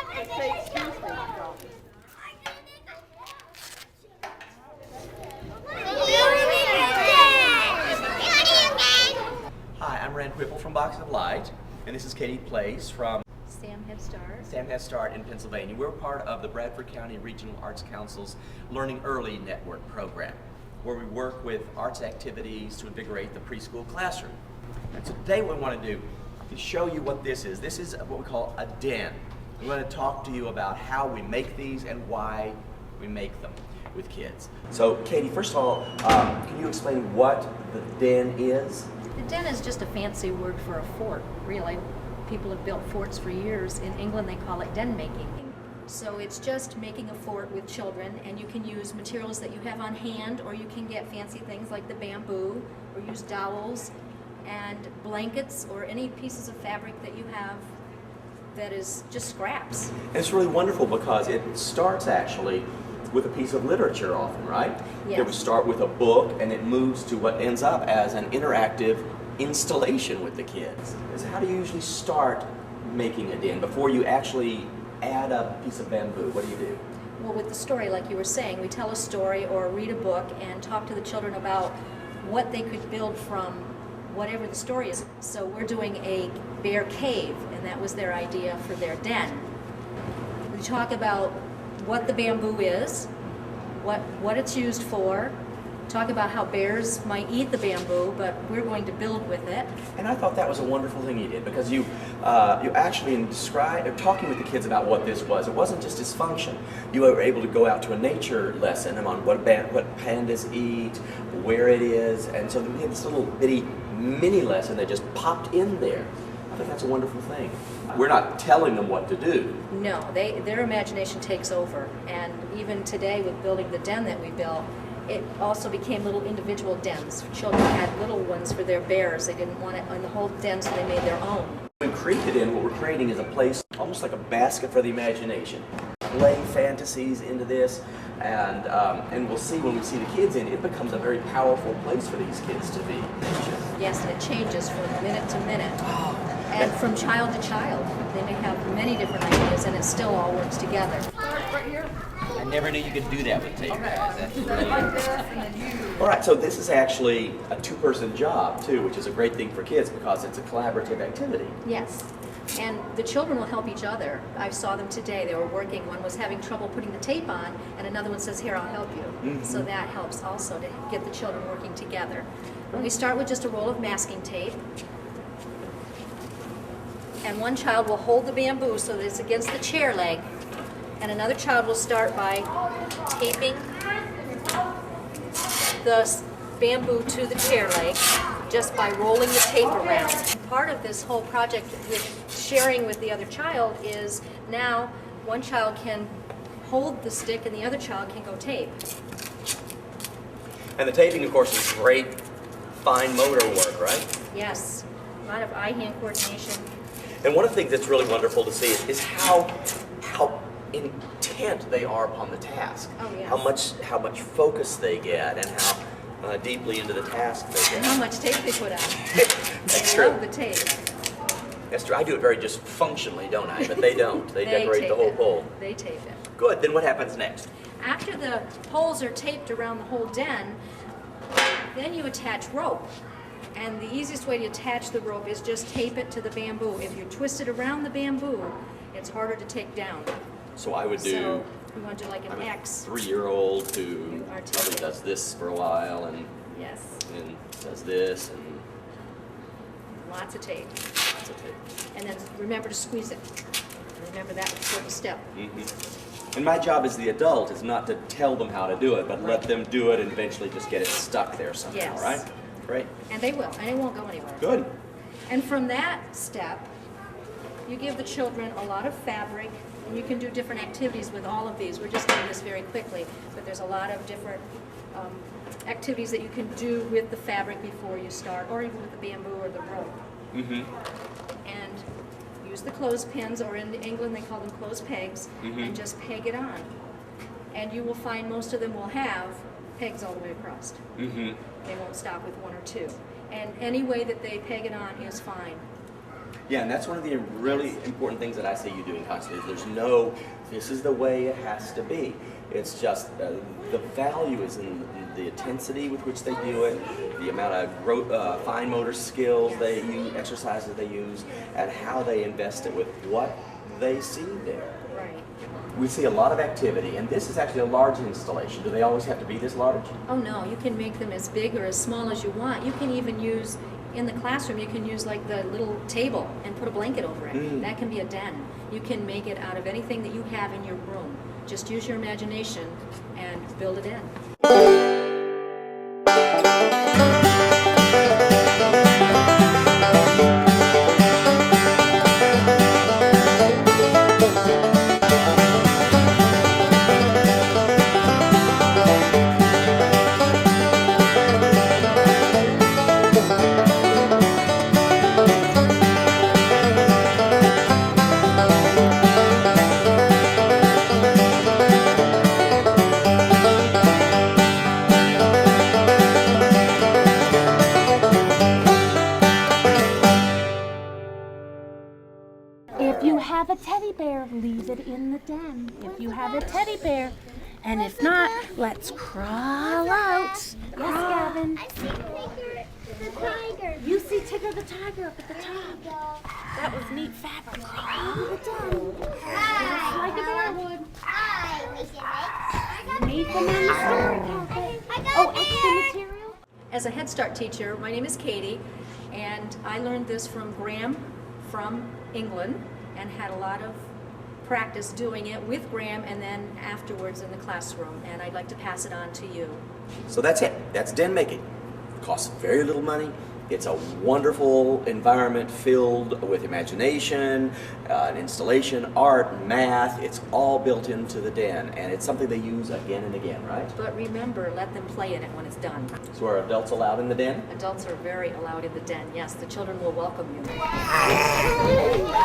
Say excuse me. Hi, I'm Rand Whipple from Box of Light, and this is Katie Place from Sam Head Start in Pennsylvania. We're part of the Bradford County Regional Arts Council's Learning Early Network program, where we work with arts activities to invigorate the preschool classroom. And so today what we want to do is show you what this is. This is what we call a den. I'm going to talk to you about how we make these and why we make them with kids. So Katie, first of all, can you explain what the den is? The den is just a fancy word for a fort, really. People have built forts for years. In England, they call it den making. So it's just making a fort with children, and you can use materials that you have on hand, or you can get fancy things like the bamboo, or use dowels and blankets, or any pieces of fabric that you have that is just scraps. And it's really wonderful because it starts actually with a piece of literature often, right? Yes. It would start with a book and it moves to what ends up as an interactive installation with the kids. So how do you usually start making a den before you actually add a piece of bamboo? What do you do? Well, with the story, like you were saying, we tell a story or read a book and talk to the children about what they could build from whatever the story is. So we're doing a bear cave, and that was their idea for their den. We talk about what the bamboo is, what it's used for, talk about how bears might eat the bamboo, but we're going to build with it. And I thought that was a wonderful thing you did, because you actually talking with the kids about what this was. It wasn't just its function. You were able to go out to a nature lesson on what pandas eat, where it is, and so we had this little bitty mini lesson that just popped in there. I think that's a wonderful thing. We're not telling them what to do. No, their imagination takes over, and even today with building the den that we built, it also became little individual dens. Children had little ones for their bears. They didn't want it in the whole den, so they made their own. We created in what we're creating is a place almost like a basket for the imagination. Play fantasies into this, and we'll see when we see the kids in, it becomes a very powerful place for these kids to be. Yes, and it changes from minute to minute. And from child to child. They may have many different ideas, and it still all works together. Right here. I never knew you could do that with tape. Okay. That's Like this, and then you. All right, so this is actually a two-person job too, which is a great thing for kids because it's a collaborative activity. Yes. And the children will help each other. I saw them today. They were working. One was having trouble putting the tape on, and another one says, "Here, I'll help you." Mm-hmm. So that helps also to get the children working together. We start with just a roll of masking tape. And one child will hold the bamboo so that it's against the chair leg. And another child will start by taping the bamboo to the chair leg just by rolling the tape around. Part of this whole project with sharing with the other child is now one child can hold the stick and the other child can go tape. And the taping, of course, is great fine motor work, right? Yes, a lot of eye-hand coordination. And one of the things that's really wonderful to see is how intent they are upon the task. Oh, yes. How much focus they get, and how deeply into the task they get. And how much tape they put on. That's They true. love the tape. That's true. I do it very just functionally, don't I? But they don't. They decorate tape the whole it. pole. They tape it. Good. Then what happens next? After the poles are taped around the whole den, then you attach rope. And the easiest way to attach the rope is just tape it to the bamboo. If you twist it around the bamboo, it's harder to take down. So I would do. So we want to do like an I'm a X. 3-year-old who You are too. probably does this for a while and Yes, does this and lots of tape. lots of tape. And then remember to squeeze it. Remember that important step. Mm-hmm. And my job as the adult is not to tell them how to do it, but let them do it and eventually just get it stuck there somehow, Yes. right? Great. And they will, and it won't go anywhere. Good. And from that step, you give the children a lot of fabric, and you can do different activities with all of these. We're just doing this very quickly, but there's a lot of different activities that you can do with the fabric before you start, or even with the bamboo or the rope. Mm-hmm. And use the clothespins, or in England they call them clothes pegs, and just peg it on. And you will find most of them will have pegs all the way across. Mm-hmm. They won't stop with one or two. And any way that they peg it on is fine. Yeah, and that's one of the really important things that I see you doing constantly. There's no, this is the way it has to be. It's just the value is in the intensity with which they do it, the amount of fine motor skills they use, exercises they use, and how they invest it with what they see there. Right. We see a lot of activity, and this is actually a large installation. Do they always have to be this large? Oh no, you can make them as big or as small as you want. You can even use, in the classroom, you can use like the little table and put a blanket over it. That can be a den. You can make it out of anything that you have in your room. Just use your imagination and build it in. If you have a teddy bear, leave it in the den. If you have a teddy bear, and if not, let's crawl out. Yes, Gavin. I see Tigger the tiger. You see Tigger the tiger up at the top. That was neat fabric. Crawl into the den. Just like a bear would. I wish it Meet them in the story carpet. Oh, extra material. As a Head Start teacher, my name is Katie, and I learned this from Graham from England and had a lot of practice doing it with Graham and then afterwards in the classroom, and I'd like to pass it on to you. So that's it. That's den making. It costs very little money. It's a wonderful environment filled with imagination, an installation, art, math. It's all built into the den, and it's something they use again and again, right? But remember, let them play in it when it's done. So are adults allowed in the den? Adults are very allowed in the den. Yes, the children will welcome you. makes.